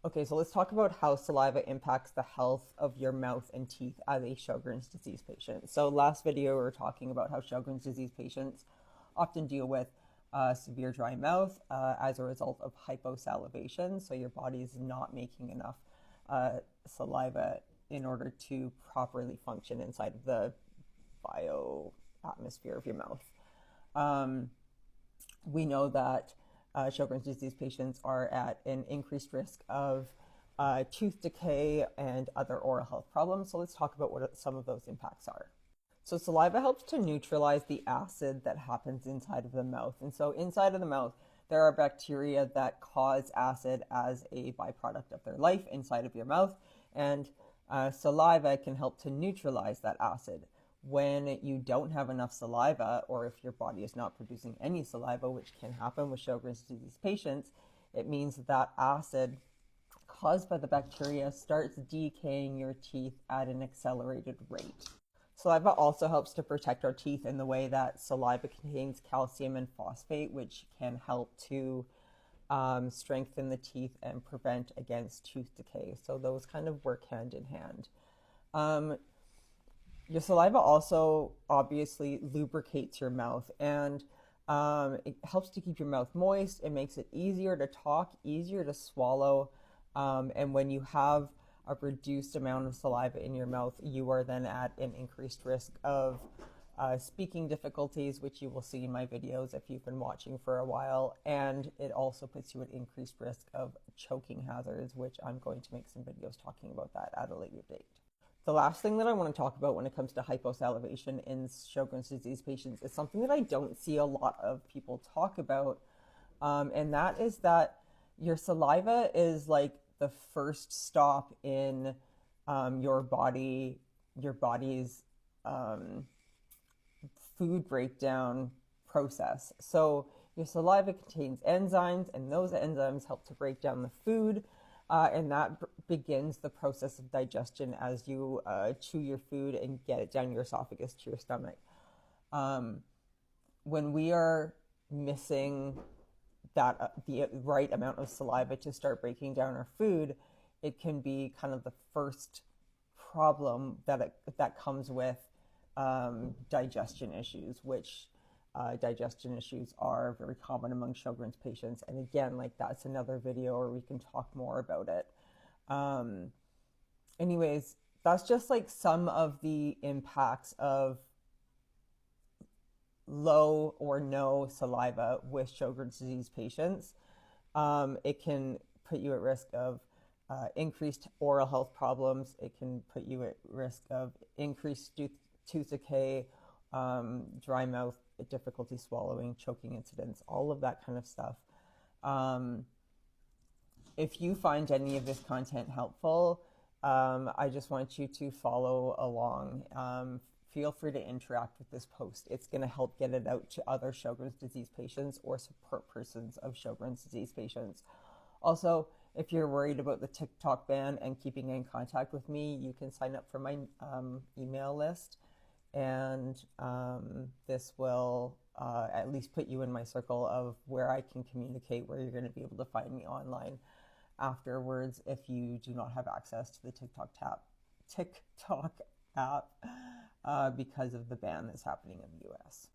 Okay, so let's talk about how saliva impacts the health of your mouth and teeth as a Sjogren's disease patient. So last video we were talking about how Sjogren's disease patients often deal with severe dry mouth as a result of hyposalivation. So your body is not making enough saliva in order to properly function inside of the bioatmosphere of your mouth. We know that Sjogren's disease patients are at an increased risk of tooth decay and other oral health problems. So let's talk about what some of those impacts are. So saliva helps to neutralize the acid that happens inside of the mouth. And so inside of the mouth, there are bacteria that cause acid as a byproduct of their life inside of your mouth. And saliva can help to neutralize that acid. When you don't have enough saliva, or if your body is not producing any saliva, which can happen with Sjogren's disease patients, it means that acid caused by the bacteria starts decaying your teeth at an accelerated rate. Saliva also helps to protect our teeth in the way that saliva contains calcium and phosphate, which can help to strengthen the teeth and prevent against tooth decay. So those kind of work hand in hand. Your saliva also obviously lubricates your mouth, and it helps to keep your mouth moist. It makes it easier to talk, easier to swallow. And when you have a reduced amount of saliva in your mouth, you are then at an increased risk of speaking difficulties, which you will see in my videos if you've been watching for a while. And it also puts you at increased risk of choking hazards, which I'm going to make some videos talking about that at a later date. The last thing that I want to talk about when it comes to hyposalivation in Sjogren's disease patients is something that I don't see a lot of people talk about, and that is that your saliva is like the first stop in your body's food breakdown process. So your saliva contains enzymes, and those enzymes help to break down the food. And that begins the process of digestion as you chew your food and get it down your esophagus to your stomach. When we are missing the right amount of saliva to start breaking down our food, it can be kind of the first problem that comes with digestion issues, which digestion issues are very common among Sjogren's patients. And again, like that's another video where we can talk more about it. Anyways, that's just like some of the impacts of low or no saliva with Sjogren's disease patients. It can put you at risk of increased oral health problems. It can put you at risk of increased tooth decay, dry mouth, difficulty swallowing, choking incidents, all of that kind of stuff. If you find any of this content helpful, I just want you to follow along. Feel free to interact with this post. It's going to help get it out to other Sjogren's disease patients or support persons of Sjogren's disease patients. Also, if you're worried about the TikTok ban and keeping in contact with me, you can sign up for my email list. And this will at least put you in my circle of where I can communicate, where you're going to be able to find me online afterwards if you do not have access to the TikTok app because of the ban that's happening in the US.